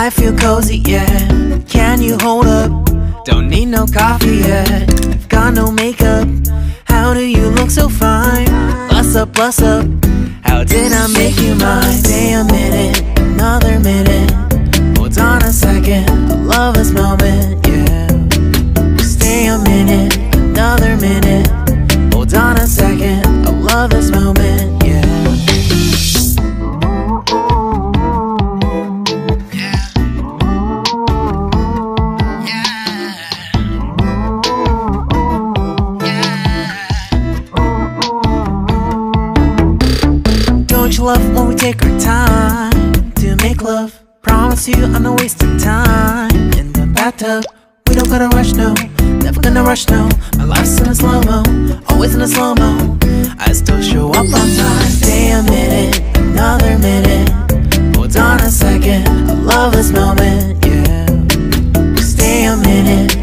I feel cozy, yeah. Can you hold up? Don't need no coffee yet. I've got no makeup. How do you look so fine? Bust up, bust up. How did I make you mine? Stay a minute, another minute. Hold on a second, I love this moment, yeah. Stay a minute, another minute. Hold on a second, I love this moment, yeah. Don't you love when we take our time to make love? Promise you I'm not wasting time in the bathtub. We don't gotta rush, no. Never gonna rush, no. My life's in a slow-mo, always in a slow-mo. I still show up on time. Stay a minute, another minute. Hold on a second, I love this moment, yeah. Stay a minute,